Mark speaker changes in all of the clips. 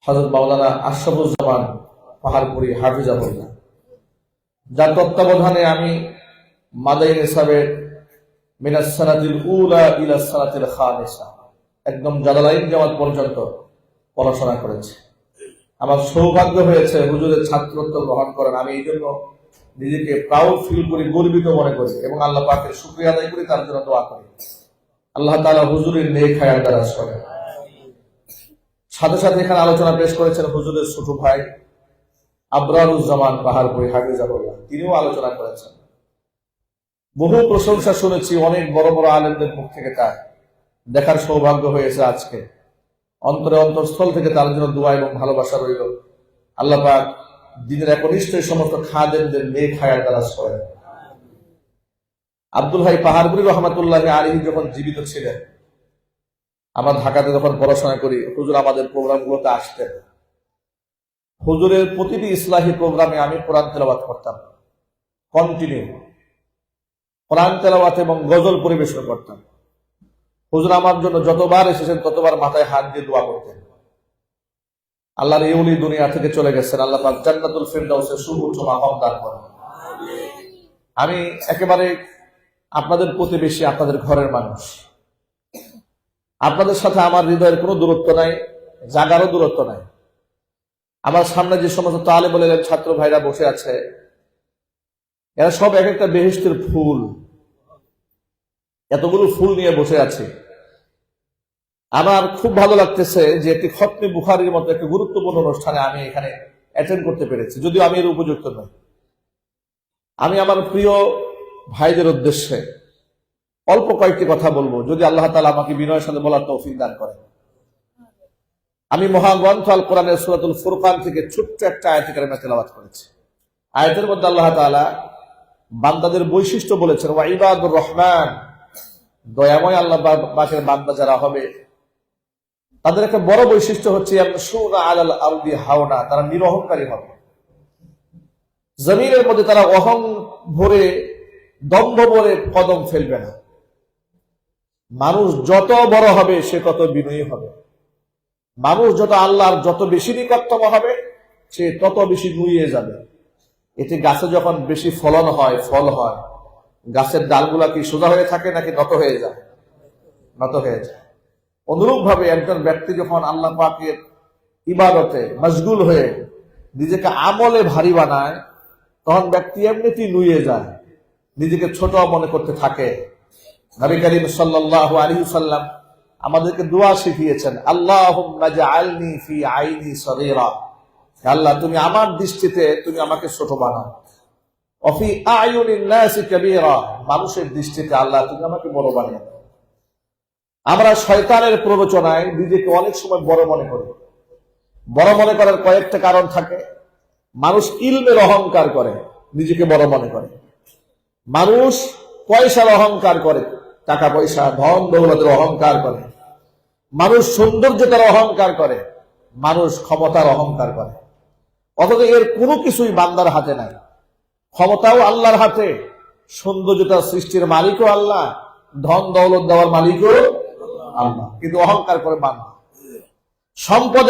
Speaker 1: হযরত মাওলানা আশরাফুজ্জামান পাহাড়পুরী হাফিজাহুল্লাহ, যার তত্ত্বাবধানে আমি মাদাইন হিসাবে মিনাস সানাতিল উলা ইলা সানাতিল খামিসা একদম জালালাইন জামাত পর্যন্ত পড়াশোনা করেছি। আমার সৌভাগ্য হয়েছে হুজুরের ছাত্রত্ব গ্রহণ করেন। আমি এই জন্য নিজেকে প্রাউড ফিল করি, গর্বিত মনে করি এবং আল্লাহ পাকের শুকরিয়া আদায় করি, তার জন্য দোয়া করি আল্লাহ তাআলা হুজুরের নেক হায়াত দারাজ করেন। সাথে সাথে এখানে আলোচনা পেশ করেছেন হুজুরের ছোট ভাই আবরারুজ্জামান পাহাড়পুরী হাফিজাহুল্লাহ, তিনিও আলোচনা করেছেন। বহু প্রশংসা শুনেছি অনেক বড় বড় আলেমদের মুখ থেকে, তার দেখার সৌভাগ্য হয়েছে আজকে। অন্তরে অন্তঃস্থল থেকে তার জন্য দোয়া এবং ভালোবাসা রইল। আল্লাহ পাক দ্বীনের একনিষ্ঠ সমস্ত খাদেমদের নেক হায়াত দারাজ করেন। আব্দুল হাই পাহাড়পুরী রহমাতুল্লাহ আলাইহি যখন জীবিত ছিলেন, আমরা ঢাকাতে যখন পড়াশোনা করি, হুজুর আমাদের প্রোগ্রামগুলোতে আসতেন। হুজুরের প্রতিটি ইসলাহি প্রোগ্রামে আমি কোরআন তেলাওয়াত করতাম, কন্টিনিউ কোরআন তেলাওয়াত এবং গজল পরিবেশন করতাম। হুজুর আমার জন্য যতবার এসেছেন ততবার মাথায় হাত দিয়ে দোয়া করতেন। আল্লাহর এই ওলি দুনিয়া থেকে চলে গেছেন, আল্লাহ পাক জান্নাতুল ফিরদাউসে সুউচ্চ মাকাম দান করেন। আমি একেবারে আপনাদের প্রতিবেশী, আপনাদের ঘরের মানুষ। আপনাদের সাথে আমার হৃদয়ের কোনো দূরত্ব নাই, জাগারও দূরত্ব নাই। আমার সামনে যে সমস্ত তালেবুল ইলম ছাত্র ভাইরা বসে আছে, এরা সব এক একটা বেহেশতের ফুল। এতগুলো ফুল নিয়ে বসে আছে। আমার খুব ভালো লাগতেছে যে একটি খতমে বুখারীর মতো একটি গুরুত্বপূর্ণ অনুষ্ঠানে আমি এখানে অ্যাটেন্ড করতে পেরেছি, যদিও আমি এর উপযুক্ত নই। আমি আমার প্রিয় ভাইদের উদ্দেশ্যে অল্প কয়েকটি কথা বলবো, যদি আল্লাহ তাআলা আমাকে বিনয়ের সাথে বলার তৌফিক দান করেন। আমি মহাগ্রন্থ আল কোরআনের সূরাতুল ফুরকান থেকে ছোট্ট একটা আয়াত কারিমা তেলাওয়াত করেছি। আয়াতের মধ্যে আল্লাহ তাআলা বান্দাদের বৈশিষ্ট্য বলেছেন, ওয়া ইবাদুর রহমান, দয়াময় আল্লাহ পাকের বান্দা যারা হবে তাদের একটা বড় বৈশিষ্ট্য হচ্ছে ইয়ামশুনা আলাল আরদি হাওনা, তারা নিরহংকারী হবে। জমিনের মধ্যে তারা অহং ভরে, দম্ভ ভরে কদম ফেলবে না। মানুষ যত বড় হবে সে তত বিনয়ী হবে। মানুষ যত আল্লাহর যত বেশি নিকটতম হবে সে তত বেশি নুয়ে যাবে। এতে গাছে যখন বেশি ফলন হয়, ফল হয়, গাছের ডালগুলা কি সোজা হয়ে থাকে নাকি নত হয়ে যায়? নত হয়ে যায়। অনুরূপ ভাবে একজন ব্যক্তি যখন আল্লাহ পাকের ইবাদতে মশগুল হয়ে নিজেকে আমলে ভারী বানায়, তখন ব্যক্তি এমনিতেই নুয়ে যায়, নিজেকে ছোট মনে করতে থাকে। নবী করিম সাল্লাল্লাহু আলাইহি ওয়াসাল্লাম আমাদেরকে দোয়া শিখিয়েছেন, আল্লাহুম্মা জাআলনি ফি আইনি সগীরা, আল্লাহ তুমি আমার দৃষ্টিতে তুমি আমাকে ছোট বানাও। অফি আয়ুনিন নাসি কাবীরা, মানুষের দৃষ্টিতে আল্লাহ তুমি আমাকে বড় বানিয়ে দাও। আমরা শয়তানের প্ররোচনায় নিজেকে অনেক সময় বড় মনে করি। বড় মনে করার কয়েকটা কারণ থাকে। মানুষ ইলমের অহংকার করে, নিজেকে বড় মনে করে। মানুষ পয়সার অহংকার করে, টাকা পয়সা ধন দৌলতের অহংকার করে। মানুষ সৌন্দর্যতার অহংকার করে, মানুষ ক্ষমতার অহংকার করে। অথচ এর কোনো কিছুই বান্দার হাতে নাই। ক্ষমতাও আল্লাহর হাতে, সৌন্দর্যতা সৃষ্টির মালিকও আল্লাহ, ধন দৌলত দেওয়ার মালিকও আল্লাহ, কিন্তু অহংকার করে বান্দা। সম্পদ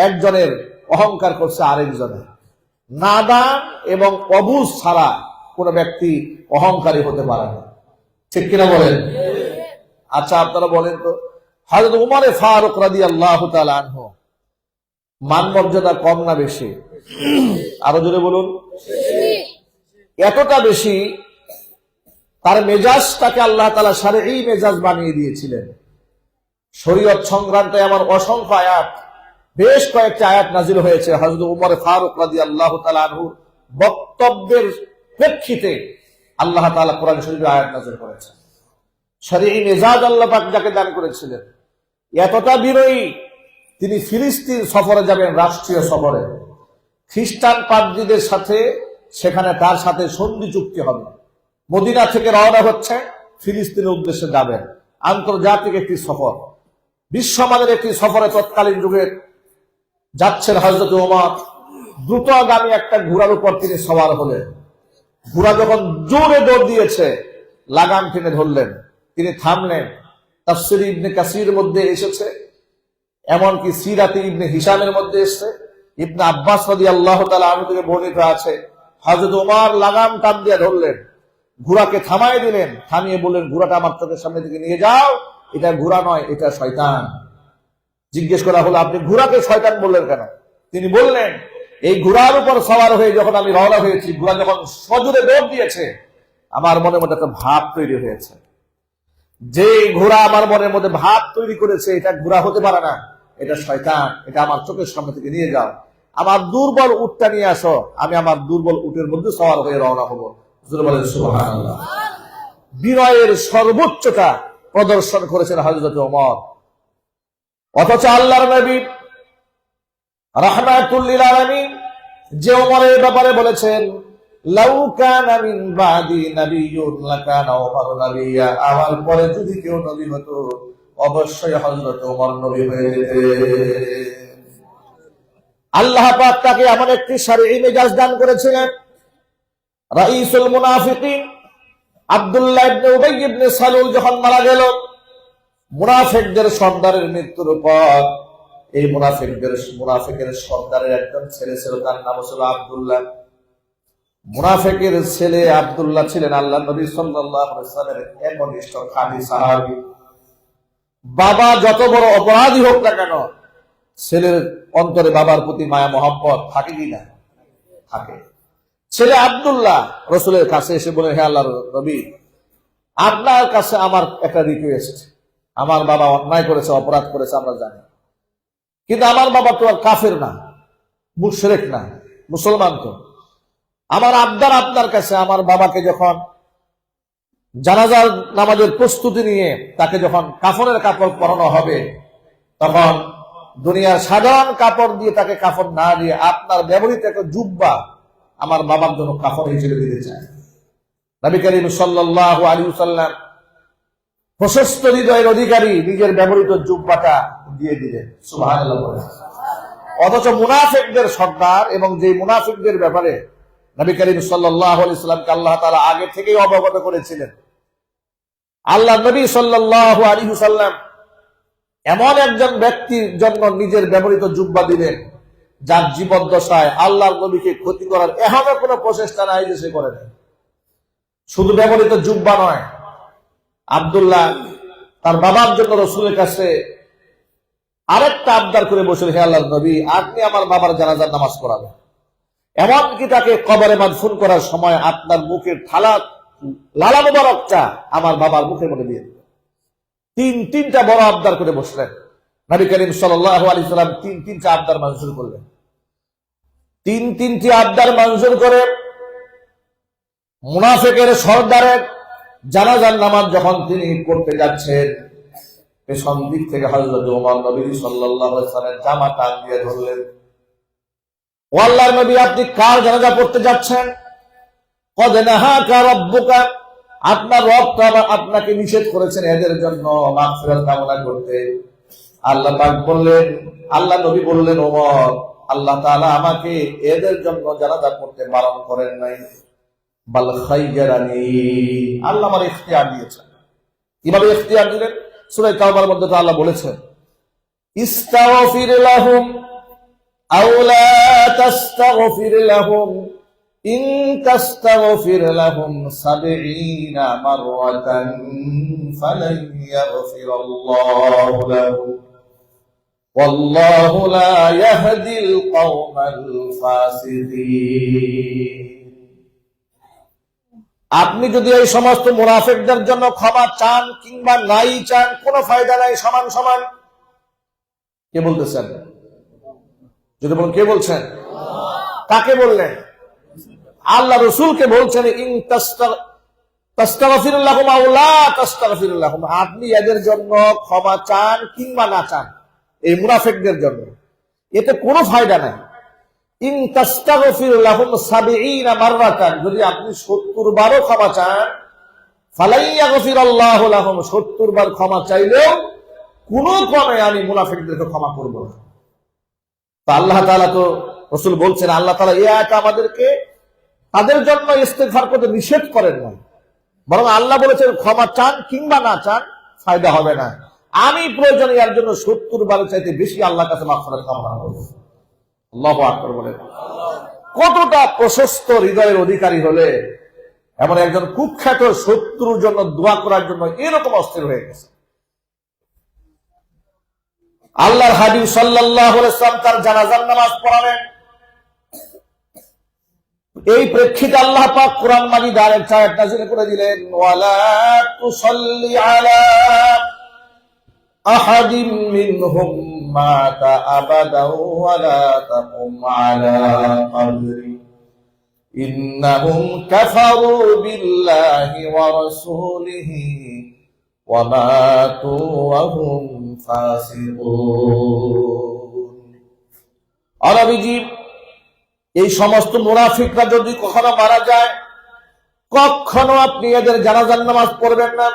Speaker 1: একজনের, অহংকার করছে আরেকজনের। নাদান এবং অবুঝ ছাড়া কোন ব্যক্তি অহংকারী হতে পারে না, ঠিক কিনা বলেন? আচ্ছা আপনারা বলেন তো, হযরত উমর ফারুক রাদিয়াল্লাহু তাআলা আনহু মান মর্যাদা কম না বেশি? আরো জোরে বলুন। এতটা বেশি, তার মেজাজটাকে আল্লাহ তাআলা শারঈ মেজাজ বানিয়ে দিয়েছিলেন। শরীয়ত সংক্রান্ত এমন অসংখ্য আয়াত, বেশ কয়েকটি আয়াত নাযিল হয়েছে হযরত উমর ফারুক রাদিয়াল্লাহু তাআলা আনহুর বক্তব্যের প্রেক্ষিতে। আল্লাহ তাআলা কোরআন শরীফে আয়াত নাযিল করেছেন। শারঈ মেজাজ আল্লাহ পাক যাকে দান করেছিলেন, এতটা বিনয়ী, তিনি ফিলিস্তিন সফরে যাবেন, রাষ্ট্রীয় সফরে। খ্রিস্টান পাদ্রীদের সাথে সেখানে তার সাথে সন্ধি চুক্তি হবে। মদিনা থেকে রওনা হচ্ছে, ফিলিস্তিনের উদ্দেশ্যে যাবেন। আন্তর্জাতিক একটি সফর, বিশ্বমানের একটি সফরে তৎকালীন যুগে যাচ্ছেন হযরত ওমর। দ্রুতগামী একটা ঘোড়ার উপর তিনি সওয়ার হলেন। ঘোড়া যখন জোরে দৌড় দিয়েছে, লাগাম টেনে ধরলেন, তিনি থামলেন। তাফসীর ইবনে কাসীর মধ্যে এসেছে, এমনকি সিরাতে ইবনে হিশামের মধ্যে এসছে, ইবনে আব্বাস রাদিয়াল্লাহু তাআলা আনহু থেকে বর্ণিত আছে, হযরত ওমর লাগাম টান দিয়ে ধরলেন, ঘোড়াকে থামায় দিলেন, থামিয়ে বললেন, ঘোড়াটা আমার চোখের সামনে থেকে নিয়ে যাও, এটা ঘোড়া নয়, এটা শয়তান। জিজ্ঞেস করা হলো, আপনি ঘোড়াকে শয়তান বললেন কেন? তিনি বললেন, এই ঘোড়ার উপর সওয়ার হয়ে যখন আমি রওনা হয়েছি, ঘোড়া যখন সজোরে দৌড় দিয়েছে, আমার মনের মধ্যে একটা ভাব তৈরি হয়েছে, যে ঘোড়া আমার মনের মধ্যে ভাব তৈরি করেছে, এটা ঘোড়া হতে পারে না, এটা শয়তান, এটা আমার চোখের সামনে থেকে নিয়ে যাও, আমার দুর্বল উটটা নিয়ে আসো, আমি আমার দুর্বল উটের মধ্যে সওয়ার হয়ে রওনা হবো। সুবহানাল্লাহ। বিনয়ের সর্বোচ্চতা প্রদর্শন করেছেন হযরত ওমর। অথচ আল্লাহর নবী রাহমাতুল লিল আলামিন যে ওমরের ব্যাপারে বলেছেন, লাউ কানা মিন বাদি নাবিয়্যুন লাকানা ওমর নাবিয়্যা, আমার পরে যদি কেউ নবী হতো অবশ্যই হযরত ওমর নবী হয়ে যেতেন। আল্লাহ পাক তাকে এমন একটি শরঈ মেজাজ দান করেছিলেন, রাইসুল মুনাফিকিন আব্দুল্লাহ ইবনে উবাই ইবনে সালুল যখন মারা গেল, মুনাফিকদের সর্দারের মৃত্যুর পর এই মুনাফিকের সর্দারের একজন ছেলে ছিল, তার নাম ছিল আব্দুল্লাহ। মুনাফিকের ছেলে আব্দুল্লাহ ছিলেন আল্লাহ নবী সাল্লাল্লাহু আলাইহি ওয়াসাল্লামের একনিষ্ঠ খাঁটি সাহাবী। বাবা যত বড় অপরাধী হোক না কেন, ছেলের অন্তরে বাবার প্রতি মায়া মহব্বত থাকে কি না? থাকে। ছেলে আব্দুল্লাহ রাসূলের কাছে এসে বলে, হে আল্লাহর নবী, আপনার কাছে আমার একটা রিকোয়েস্ট, আমার বাবা অন্যায় করেছে, অপরাধ করেছে, আমরা জানি, কিন্তু আমার বাবা তো আর কাফের না, মুশরিক না, মুসলমান তো। আমার আবদার আপনার কাছে, আমার বাবাকে যখন জানাজার নামাজের প্রস্তুতি নিয়ে তাকে যখন কাফনের কাপড় পরানো হবে, তখন দুনিয়ার সাধারণ কাপড় দিয়ে তাকে কাফন না দিয়ে আপনার ব্যবহৃত একটা জুব্বা আমার বাবার জন্য কাফন হিসেবে দিতে চায়। নবী করিম সাল্লাল্লাহু আলাইহি ওয়াসাল্লাম প্রশস্ত হৃদয়ের অধিকারী নিজের ব্যবহৃত জুব্বাটা দিয়ে দিলেন। সুবহানাল্লাহ। অথচ মুনাফিকদের সর্দার এবং যে মুনাফিকদের ব্যাপারে নবী করিম সাল্লাল্লাহু আলাইহি ওয়াসাল্লামকে আল্লাহ তাআলা আগে থেকেই অবগত করেছিলেন, আল্লাহ নবী সাল্লাল্লাহু আলাইহি ওয়াসাল্লাম এমন একজন ব্যক্তির জন্য নিজের ব্যবহৃত জুব্বা দিলেন, যার জীবদ্দশায় আল্লাহর নবীকে ক্ষতি করার এখনো কোনো প্রচেষ্টা নাই যে সে করে নাই। শুধু ব্যবহৃত জুব্বা নয়, আব্দুল্লাহ তার বাবার জন্য রাসূলের কাছে আরেকটা আবদার করে বসে, হে আল্লাহর নবী, আপনি আমার বাবার জানাজার নামাজ পড়াবেন, এমনকি তাকে কবরে মাদফুন করার সময় আপনার মুখের থালা লালা মুবারকটা আমার বাবার মুখের মধ্যে দিয়ে দিবেন। তিনটা বড় আবদার করে বসলেন। নবী করিম সাল্লাল্লাহু আলাইহি ওয়াসাল্লাম তিনটা আবদার মঞ্জুর করলেন। তিনটি আবদার মঞ্জুর করে মুনাফিকের সর্দারের জানাজার নামাজ যখন তিনি পড়তে যাচ্ছেন, পেছন দিক থেকে হযরত ওমর নবী সাল্লাল্লাহু আলাইহি ওয়াসাল্লামের জামা টান দিয়ে ধরলেন। ও আল্লাহর নবী, আপনি কার জানাজা পড়তে যাচ্ছেন? কদ নাহাকা রাব্বুকা, আপনার রব তো আপনাকে নিষেধ করেছেন এদের জন্য মাগফিরাত কামনা করতে। আল্লাহ পাক বললেন, আল্লাহ নবী বললেন, ওমর, আল্লাহ তাআলা আমাকে এদের জন্য জানাজা পড়তে বারণ করেন নাই, বাল খায়্যারানি, আল্লাহ আমার ইখতিয়ার দিয়েছেন। কিভাবে ইখতিয়ার দিলেন? সূরা তাওবার মধ্যে তো আল্লাহ বলেছেন, ইস্তাগফির লাহুম আও লা তাস্তাগফির লাহুম ইন তাস্তাগফির লাহুম ৭০ মাররাতান ফালান ইয়াগফিরাল্লাহু লাহুম ওয়াল্লাহু লা ইয়াহদিল কওমাল ফাসিকিন। আপনি যদি এই সমস্ত মুনাফিকদের জন্য ক্ষমা চান কিংবা নাই চান, কোনো ফায়দা নাই, সমান সমান। কে বলতেছেন? যদি বলুন, কে বলছেন? কাকে বললেন? আল্লাহ রাসূলকে বলছেন, ইন তাস্তাগফির লাহুম আও লা তাস্তাগফির লাহুম, আপনি এদের জন্য ক্ষমা চান কিংবা না চান, এই মুনাফিকদের জন্য, এতে কোনো ফায়দা নাই। ইন তাস্তাগফির লাহুম ৭০ মাররাতান, যদি আপনি ৭০ বারও ক্ষমা চান, ফালাই ইয়াগফিরাল্লাহু লাহুম, ৭০ বার ক্ষমা চাইলেও কোনো ক্রমে আমি মুনাফিকদেরকে ক্ষমা করব না। তো আল্লাহ তাআলা তো, রাসূল বলছেন, আল্লাহ তাআলা এই আয়াতে আমাদেরকে তাদের জন্য ইস্তেগফার করতে নিষেধ করেন না, বরং আল্লাহ বলেছেন ক্ষমা চান কিংবা না চান ফায়দা হবে না, আমি প্রয়োজনে এর জন্য 70 বারের চাইতে বেশি আল্লাহর কাছে মাগফিরাত কামনা করব। আল্লাহু আকবার বলেন। কতটা প্রশস্ত হৃদয়ের অধিকারী হলে এমন একজন কুখ্যাত শত্রুর জন্য দোয়া করার জন্য এরকম অস্থির হয়ে গেছে। আল্লাহর হাবিব সাল্লাল্লাহু আলাইহি ওয়াসাল্লাম তার জানাজার নামাজ পড়ালেন। এই প্রেক্ষিতে আল্লাহ পাক কোরআন মাজিদ আরেকটা আয়াত নাযিল করে দিলেন, ওয়ালা তুসাল্লি আলা আহাদিন মিনহুম মাতা আবাদাও ওয়ালা তাকুম আলা কবরি ইন্নাহুম কাফারু বিল্লাহি ওয়া রাসূলিহি ওয়া মাতু ওয়া হুম ফাসিকুন। আরবিজি এই সমস্ত মুনাফিকরা যদি কখনো মারা যায়, কখনো আপনি এদের জানাজার নামাজ পড়বেন না।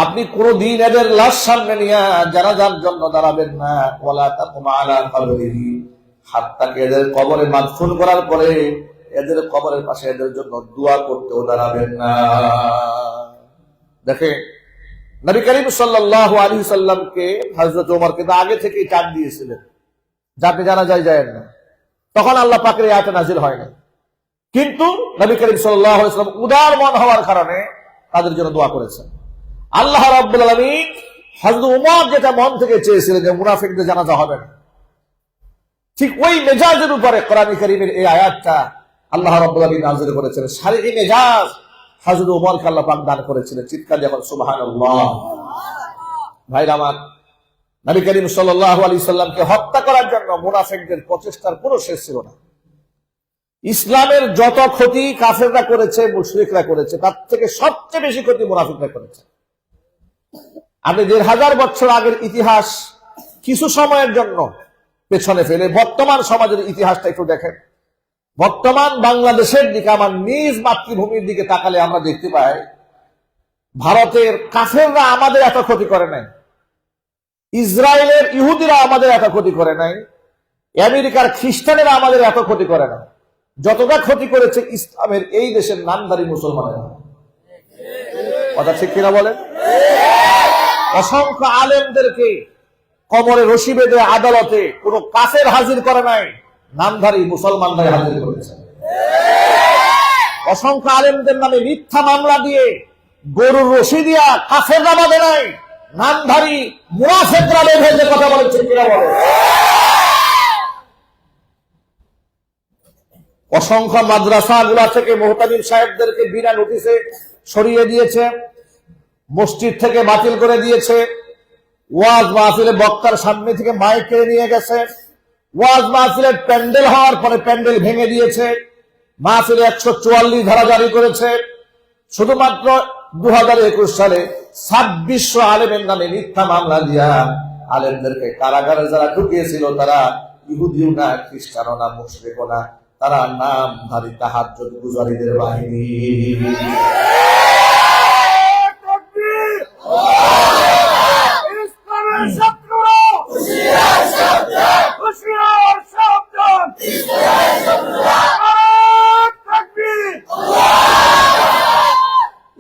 Speaker 1: আপনি কোনদিন এদের লাশ সামনে নিয়ে জানাজার জন্য দাঁড়াবেন না। ওয়ালা তাকুম আলা কবরিহি, হাত্তা এদের কবরে মাদফুন করার পরে এদের কবরের পাশে এদের জন্য দোয়া করতেও দাঁড়াবেন না। দেখে নবী করিম সাল্লাল্লাহু আলাইহি সাল্লামকে হযরত ওমরকে তো আগে থেকেই চাপ দিয়েছিলেন যাতে জানা যায় না, তখন আল্লাহ পাকের এই আয়াত নাযিল হয় না। কিন্তু নবী করিম সাল্লাল্লাহু আলাইহি সাল্লাম উদার মন হওয়ার কারণে তাদের জন্য দোয়া করেছেন। আল্লাহ রাব্বুল আলামিন হযরত ওমর যেটা মন থেকে চেয়েছিলেন যে মুনাফিকদের জানাজা হবে না, ঠিক ওই মেজাজের উপরে কোরআন কারীমের এই আয়াতটা আল্লাহ রাব্বুল আলামিন নাযিল করেছেন। শারঈ মেজাজ হযরত ওমরকে আল্লাহ পাক দান করেছিলেন। চিৎকার দিয়ে বলেন সুবহানাল্লাহ। ভাইরা আমার, নবী করিম সাল্লাল্লাহু আলাইহি সাল্লামকে হত্যা করার জন্য মুনাফিকদের প্রচেষ্টার কোনো শেষ ছিল না। ইসলামের যত ক্ষতি কাফেররা করেছে, মুশরিকরা করেছে, তার থেকে সবচেয়ে বেশি ক্ষতি মুনাফিকরা করেছে। আপনি ১৫০০ বছর আগের ইতিহাস কিছু সময়ের জন্য পেছনে ফেলে বর্তমান সমাজের ইতিহাসটা একটু দেখেন। বর্তমান বাংলাদেশের দিকে, আমার নিজ মাতৃভূমির দিকে তাকালে আমরা দেখতে পাই ভারতের কাফেররা আমাদের এত ক্ষতি করে নাই, ইসরায়েলের ইহুদিরা আমাদের এত ক্ষতি করে নাই, আমেরিকার খ্রিস্টানেরা আমাদের এত ক্ষতি করে না। যতটা ক্ষতি করেছে ইসলামের এই দেশের নামধারী মুসলমানেরা। কথা ঠিক কিনা বলেন? অসংখ্য আলেমদেরকে কবরে রশি বেঁধে আদালতে কোন কাফের হাজির করে নাই, নামধারী মুসলমানরাই হাজির করেছে। অসংখ্য আলেমদের নামে মিথ্যা মামলা দিয়ে গরুর রশি দিয়া কাফেররা বাঁধে নাই, নামধারী মুনাফিকরা বেঁধে কথা বলেছে কিনা বলে। অসংখ্য মাদ্রাসা গুলা থেকে মুহতামিম সাহেবদেরকে বিনা নোটিশে সরিয়ে দিয়েছে, মসজিদ থেকে বাতিল করে দিয়েছে, ওয়াজ মাহফিলে বক্তার সামনে থেকে মাইক কেড়ে নিয়ে গেছে, ওয়াজ মাহফিলের প্যান্ডেল হওয়ার পরে প্যান্ডেল ভেঙে দিয়েছে, মাহফিলে ১৪৪ ধারা জারি করেছে। শুধুমাত্র ২০২১ সালে ২৬০০ আলেমের নামে মিথ্যা মামলা দিয়া আলেমদেরকে কারাগারে যারা ঢুকিয়েছিল তারা ইহুদিও না, খ্রিস্টানও না, মুশরিকও না, তারা নামধারী তাহাজ্জুদ গুজারীদের বাহিনী।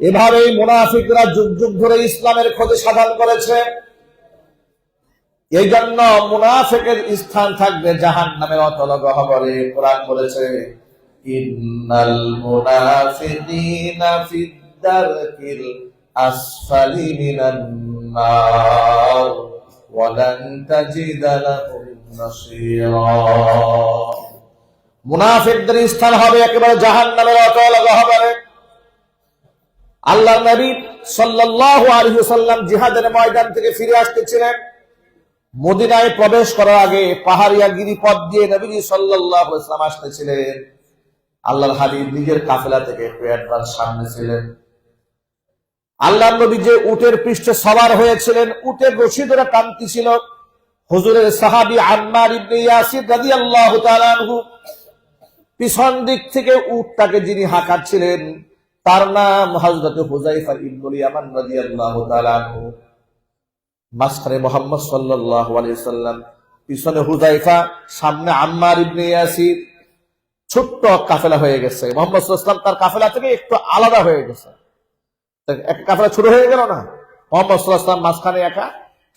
Speaker 1: এভাবেই মুনাফিকরা যুগ যুগ ধরে ইসলামের ক্ষতি সাধন করেছে। এই জন্য মুনাফিকের স্থান থাকবে জাহান্নামের অতল গহ্বরে। কোরআন বলেছে, ইন্নাল মুনাফিকিনা ফিদ দারকিল আসফালি মিনান নার ওয়া লান তাজিদা লাহুম নাসীরা। মুনাফিকদের স্থান হবে একেবারে জাহান্নামের অতল গহ্বরে। আল্লাহর নবী সাল্লাল্লাহু আলাইহি ওয়াসাল্লাম জিহাদের ময়দান থেকে ফিরে আসতেছিলেন। মদিনায় প্রবেশ করার আগে পাহাড়িয়া গিরিপথ দিয়ে নবীজি সাল্লাল্লাহু আলাইহি ওয়াসাল্লাম আসতেছিলেন। আল্লাহর হাবিব নিজের কাফেলা থেকে একটু অ্যাডভান্স সামনে ছিলেন। আল্লাহর নবী যে উটের পৃষ্ঠে সওয়ার হয়েছিলেন, উটের রশি ধরে টানতেছিল হুজুরের সাহাবী আম্মার ইবনে ইয়াসির রাদিয়াল্লাহু তাআলা আনহু। পিছন দিক থেকে উটটাকে যিনি হাঁকাচ্ছিলেন তার নাম হযরত হুযায়ফা ইবনুল ইয়ামান রাদিয়াল্লাহু তাআলা আনহু। মাঝখানে মুহাম্মদ সাল্লাল্লাহু আলাইহি ওয়াসাল্লাম, পিছনে হুযায়ফা, সামনে আম্মার ইবনে ইয়াসির। ছোট্ট কাফেলা হয়ে গেছে। মুহাম্মদ সাল্লাল্লাহু আলাইহি ওয়াসাল্লাম তার কাফেলা থেকে একটু আলাদা হয়ে গেছে। এক কাফেলা ছোট হয়ে গেল না, মোহাম্মদ সাল্লাল্লাহু আলাইহি ওয়াসাল্লাম মাঝখানে একা,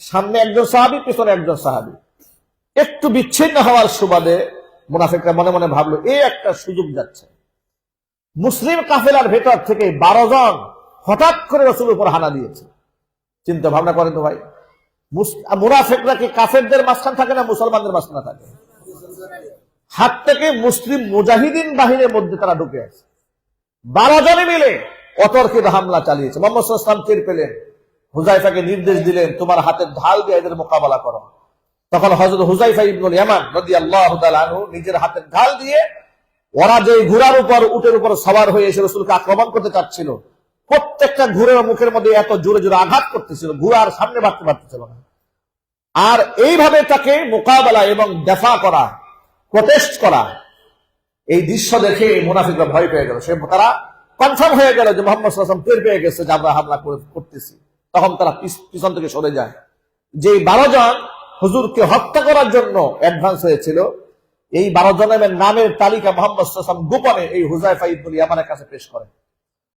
Speaker 1: সামনে একজন সাহাবী, পিছনে একজন সাহাবী। একটু বিচ্ছিন্ন হওয়ার সুবাদে মুনাফিকরা মনে মনে ভাবলো এই একটা সুযোগ যাচ্ছে। মুসলিম কাফেলার ভেতর থেকে 12 জন হঠাৎ করে রাসূলের উপর হানা দিয়েছে। চিন্তা ভাবনা করেন তো ভাই, মুনাফিকরা কি কাফেরদের মাঝখান থাকে না মুসলমানদের মাঝখানে থাকে? হাত থেকে মুসলিম মুজাহিদিন বাহিনীর মধ্যে তারা ঢুকে আছে। 12 জনে মিলে অতর্কিত হামলা চালিয়েছে। মুহাম্মদ সাল্লাল্লাহু আলাইহি ওয়াসাল্লাম টের পেলেন, হুযায়ফাকে নির্দেশ দিলেন তোমার হাতের ঢাল দিয়ে এদের মোকাবেলা করো। তখন হযরত হুযায়ফা ইবনুল ইয়ামান রাদিয়াল্লাহু তাআলা আনহু নিজের হাতের ঢাল দিয়ে ওরা যে ঘোড়ার উপর, উটের উপর সওয়ার হয়ে এসে রাসূলকে আক্রমণ করতে চাচ্ছিল, প্রত্যেকটা ঘোড়ার মুখের মধ্যে এত জোরে জোরে আঘাত করতেছিল, ঘোড়ার সামনে বাড়তে পারতেছিল না। আর এইভাবে তাকে মোকাবেলা এবং দফা করা, প্রোটেস্ট করা, এই দৃশ্য দেখে মুনাফিকরা ভয় পেয়ে গেল। তারা কনফার্ম হয়ে গেল যে মুহাম্মদ সাল্লাল্লাহু আলাইহি ওয়াসাল্লাম টের পেয়ে গেছে যে আমরা হামলা করতেছি। তখন তারা পিছন থেকে সরে যায়। যে 12 জন হুজুরকে হত্যা করার জন্য অ্যাডভান্স হয়েছিল, এই 12 জনের নামের তালিকা মুহাম্মদ সাল্লাল্লাহু আলাইহি ওয়াসাল্লাম গোপনে এই হুযায়ফা ইবনুল ইয়ামানের কাছে পেশ করেন।